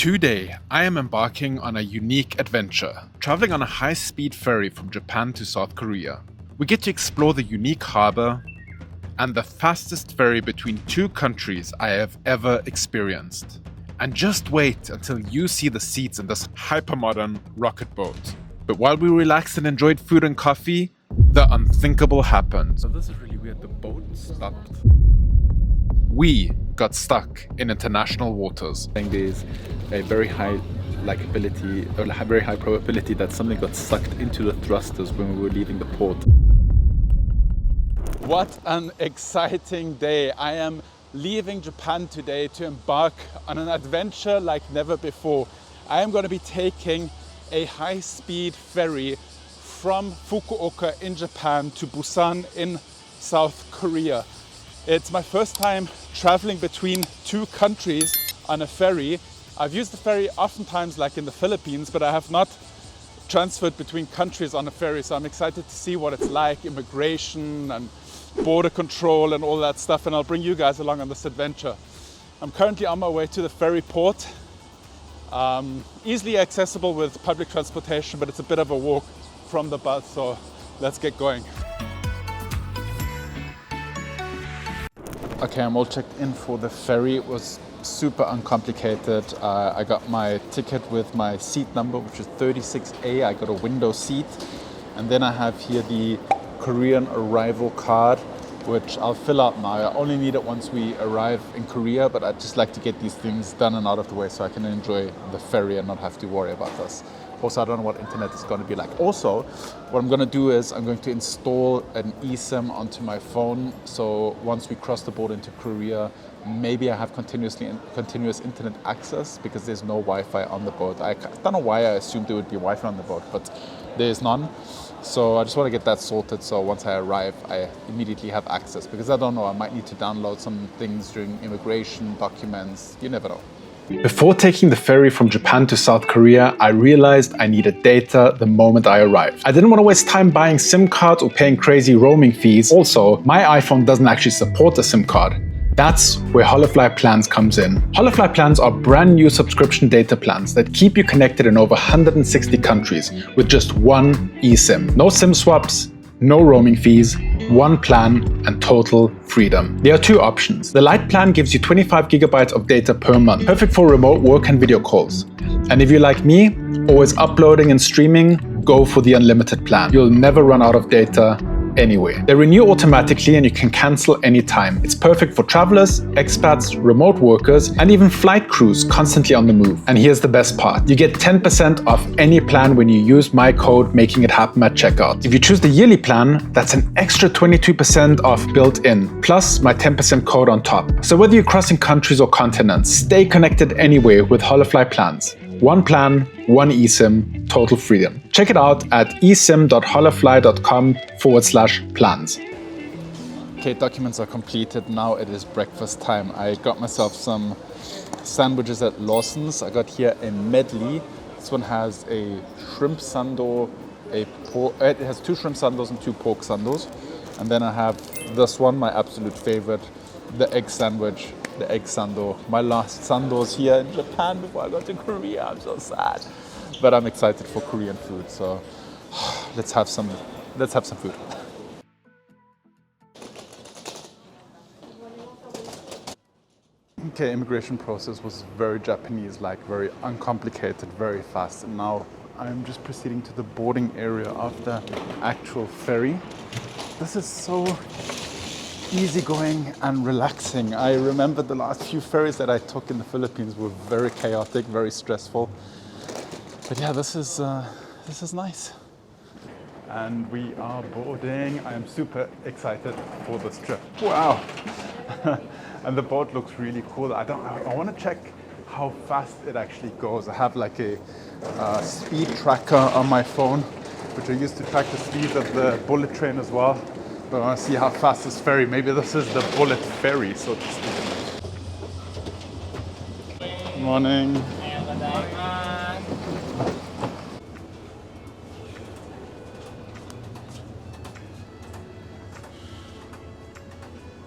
Today, I am embarking on a unique adventure, traveling on a high-speed ferry from Japan to South Korea. We get to explore the unique harbor and the fastest ferry between two countries I have ever experienced. And just wait until you see the seats in this hypermodern rocket boat. But while we relaxed and enjoyed food and coffee, the unthinkable happened. So this is really weird, the boat stopped. We got stuck in international waters. There's a very high very high probability that something got sucked into the thrusters when we were leaving the port. What an exciting day. I am leaving Japan today to embark on an adventure like never before. I am going to be taking a high-speed ferry from Fukuoka in Japan to Busan in South Korea. It's my first time traveling between two countries on a ferry. I've used the ferry oftentimes like in the Philippines, but I have not transferred between countries on a ferry, so I'm excited to see what it's like, immigration and border control and all that stuff, and I'll bring you guys along on this adventure. I'm currently on my way to the ferry port. Easily accessible with public transportation, but it's a bit of a walk from the bus, so let's get going. Okay, I'm all checked in for the ferry. It was super uncomplicated. I got my ticket with my seat number, which is 36A. I got a window seat. And then I have here the Korean arrival card, which I'll fill out now. I only need it once we arrive in Korea, but I'd just like to get these things done and out of the way so I can enjoy the ferry and not have to worry about this. Also, I don't know what internet is going to be like. Also, what I'm going to do is I'm going to install an eSIM onto my phone. So once we cross the border into Korea, maybe I have continuous internet access because there's no Wi-Fi on the boat. I don't know why I assumed there would be Wi-Fi on the boat, but there is none. So I just want to get that sorted so once I arrive, I immediately have access. Because I don't know, I might need to download some things during immigration, documents, you never know. Before taking the ferry from Japan to South Korea, I realized I needed data the moment I arrived. I didn't want to waste time buying SIM cards or paying crazy roaming fees. Also, my iPhone doesn't actually support a SIM card. That's where Holafly plans comes in. Holafly plans are brand new subscription data plans that keep you connected in over 160 countries with just one eSIM. No SIM swaps, no roaming fees, one plan, and total freedom. There are two options. The Lite plan gives you 25 gigabytes of data per month, perfect for remote work and video calls. And if you're like me, always uploading and streaming, go for the unlimited plan. You'll never run out of data anyway. They renew automatically and you can cancel anytime. It's perfect for travelers, expats, remote workers, and even flight crews constantly on the move. And here's the best part. You get 10% off any plan when you use my code Making It Happen at checkout. If you choose the yearly plan, that's an extra 22% off built in, plus my 10% code on top. So whether you're crossing countries or continents, stay connected anywhere with Holafly plans. One plan, one eSIM, total freedom. Check it out at esim.holafly.com/plans. Okay, documents are completed. Now it is breakfast time. I got myself some sandwiches at Lawson's. I got here a medley. This one has a shrimp sando, it has 2 shrimp sandos and 2 pork sandos. And then I have this one, my absolute favorite, the egg sandwich. The egg sando. My last sandos here in Japan before I go to Korea. I'm so sad. But I'm excited for Korean food, so let's have some food. Okay, immigration process was very Japanese, like very uncomplicated, very fast. And now I'm just proceeding to the boarding area of the actual ferry. This is so easygoing and relaxing. I remember the last few ferries that I took in the Philippines were very chaotic, very stressful. But yeah, this is nice. And we are boarding. I am super excited for this trip. Wow! And the boat looks really cool. I want to check how fast it actually goes. I have like a speed tracker on my phone, which I use to track the speed of the bullet train as well. But I want to see how fast this ferry, maybe this is the bullet ferry, so to speak. Good morning.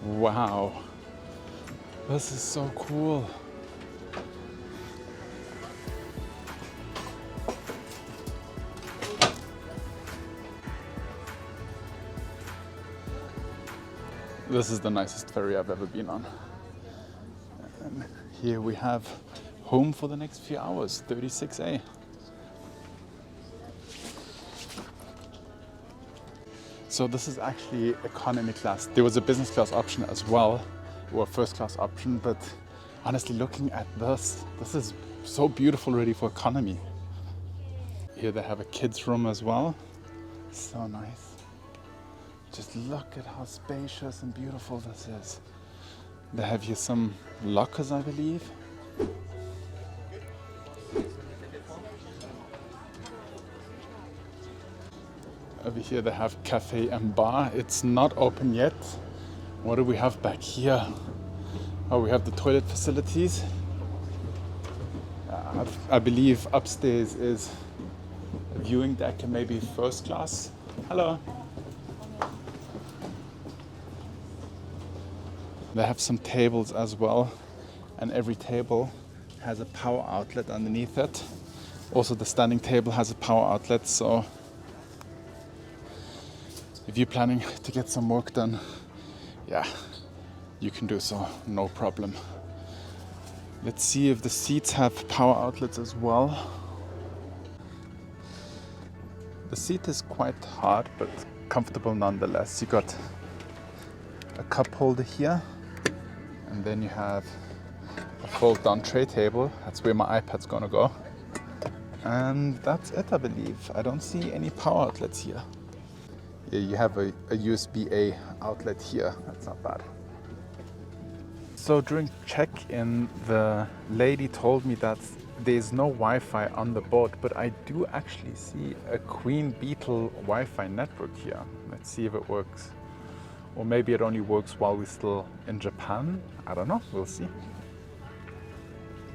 Wow. This is so cool. This is the nicest ferry I've ever been on. And here we have home for the next few hours, 36A. So this is actually economy class. There was a business class option as well, or a first class option, but honestly looking at this is so beautiful already for economy. Here they have a kids room as well. So nice. Just look at how spacious and beautiful this is. They have here some lockers, I believe. Over here they have cafe and bar. It's not open yet. What do we have back here? Oh, we have the toilet facilities. I believe upstairs is a viewing deck and maybe first class. Hello. They have some tables as well, and every table has a power outlet underneath it. Also the standing table has a power outlet, so if you're planning to get some work done, yeah, you can do so, no problem. Let's see if the seats have power outlets as well. The seat is quite hard, but comfortable nonetheless. You got a cup holder here, and then you have a fold-down tray table. That's where my iPad's gonna go. And that's it, I believe. I don't see any power outlets here. Yeah, you have a USB-A outlet here. That's not bad. So during check-in, the lady told me that there's no Wi-Fi on the boat, but I do actually see a Queen Beetle Wi-Fi network here. Let's see if it works. Or maybe it only works while we're still in Japan. I don't know, we'll see.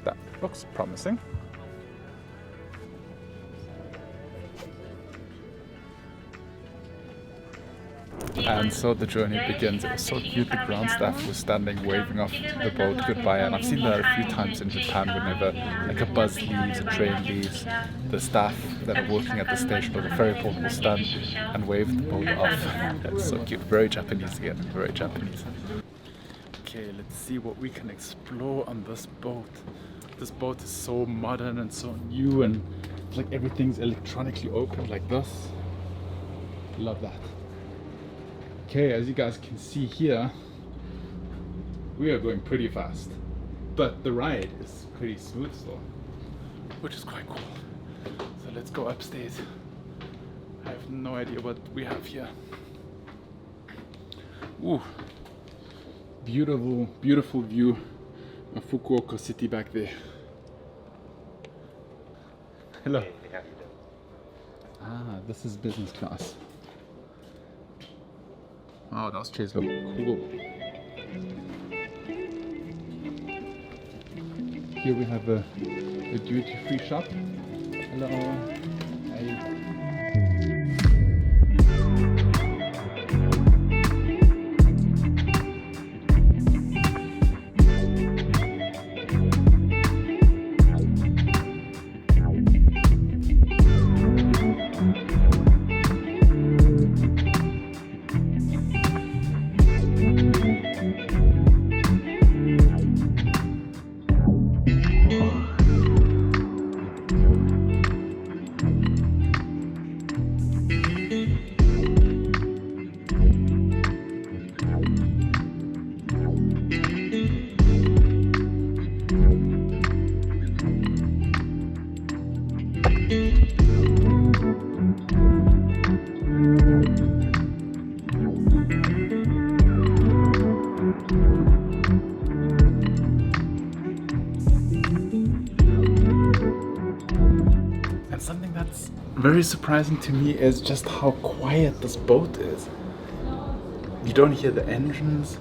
That looks promising. And so the journey begins. It was so cute. The ground staff was standing waving off the boat goodbye, and I've seen that a few times in Japan. Whenever like a bus leaves, a train leaves, the staff that are working at the station or the ferry port will stand and wave the boat off. It's so cute. Very Japanese again. Very Japanese. Okay, let's see what we can explore on this boat. This boat is so modern and so new, and like everything's electronically open like this. Love that. Okay, as you guys can see here, we are going pretty fast, but the ride is pretty smooth still, which is quite cool. So let's go upstairs. I have no idea what we have here. Ooh, beautiful, beautiful view of Fukuoka city back there. Hello. Ah, this is business class. Oh, those chairs look cool. Here we have a duty-free shop. Hello. Hey. Something that's very surprising to me is just how quiet this boat is. You don't hear the engines,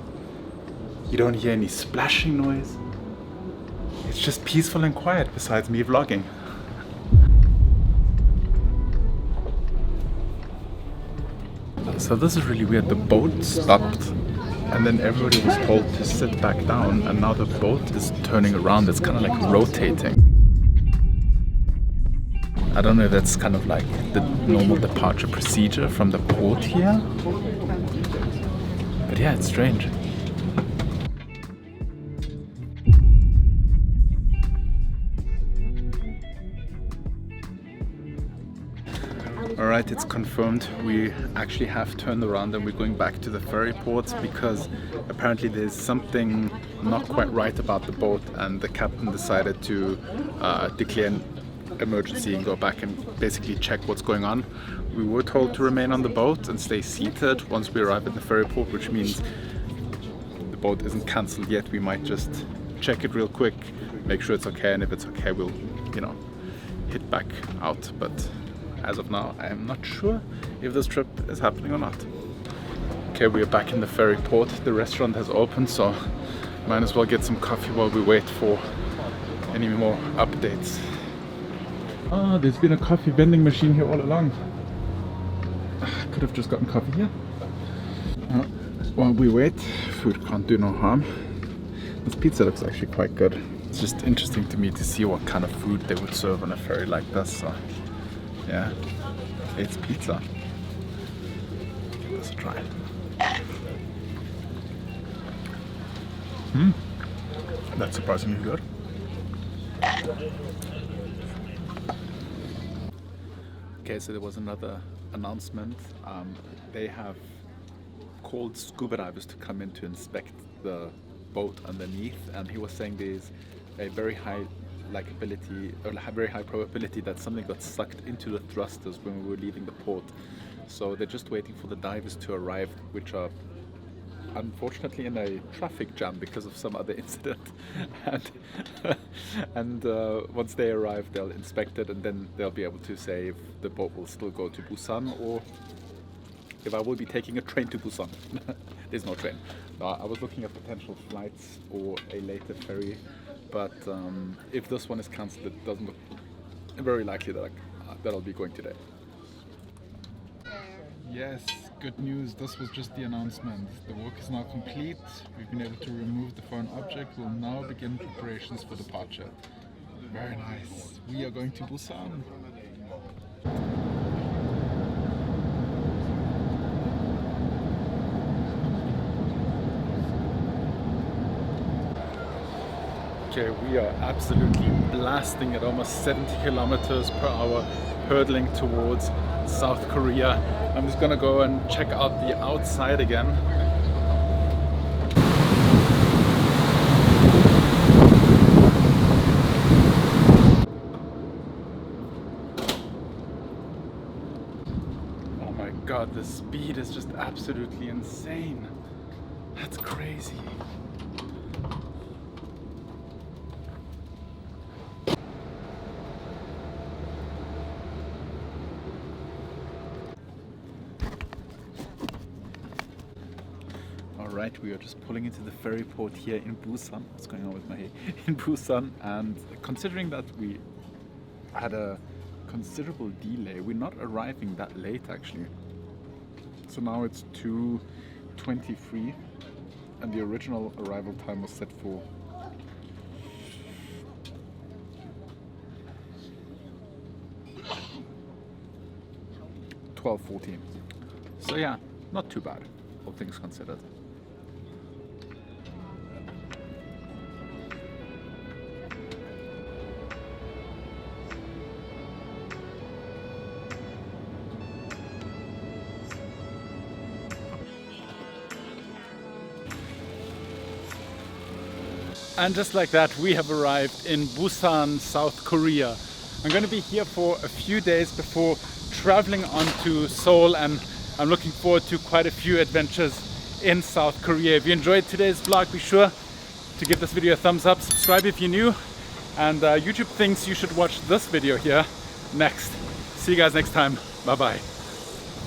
you don't hear any splashing noise. It's just peaceful and quiet besides me vlogging. So this is really weird. The boat stopped and then everybody was told to sit back down, and now the boat is turning around. It's kind of like rotating. I don't know if that's kind of like the normal departure procedure from the port here, but But yeah, it's strange. Alright, it's confirmed. We actually have turned around and we're going back to the ferry port because apparently there's something not quite right about the boat, and the captain decided to declare an emergency and go back and basically check what's going on. We were told to remain on the boat and stay seated once we arrive at the ferry port, which means the boat isn't cancelled yet. We might just check it real quick, make sure it's okay, and if it's okay we'll, you know, hit back out. But as of now, I am not sure if this trip is happening or not. Okay, we are back in the ferry port. The restaurant has opened, so might as well get some coffee while we wait for any more updates. Oh, there's been a coffee vending machine here all along. Could have just gotten coffee here. While we wait, food can't do no harm. This pizza looks actually quite good. It's just interesting to me to see what kind of food they would serve on a ferry like this. So yeah, it's pizza. Give this a try. That's surprisingly good. Okay, so there was another announcement. They have called scuba divers to come in to inspect the boat underneath, and he was saying there's a very high likability or a very high probability that something got sucked into the thrusters when we were leaving the port. So they're just waiting for the divers to arrive, which are unfortunately in a traffic jam because of some other incident. and once they arrive, they'll inspect it, and then they'll be able to say if the boat will still go to Busan or if I will be taking a train to Busan. There's no train. I was looking at potential flights or a later ferry, but if this one is cancelled, it doesn't look very likely that I'll be going today. Yes, good news. This was just the announcement. The work is now complete. We've been able to remove the foreign object. We'll now begin preparations for departure. Very nice. We are going to Busan. Okay, we are absolutely blasting at almost 70 kilometers per hour, hurtling towards South Korea. I'm just gonna go and check out the outside again. Oh my god, the speed is just absolutely insane. That's crazy. Alright, we are just pulling into the ferry port here in Busan. What's going on with my hair? In Busan, and considering that we had a considerable delay, we're not arriving that late actually. So now it's 2:23 and the original arrival time was set for 12:14. So yeah, not too bad, all things considered. And just like that, we have arrived in Busan, South Korea. I'm going to be here for a few days before traveling on to Seoul, and I'm looking forward to quite a few adventures in South Korea. If you enjoyed today's vlog, be sure to give this video a thumbs up, subscribe if you're new, and YouTube thinks you should watch this video here next. See you guys next time. Bye bye.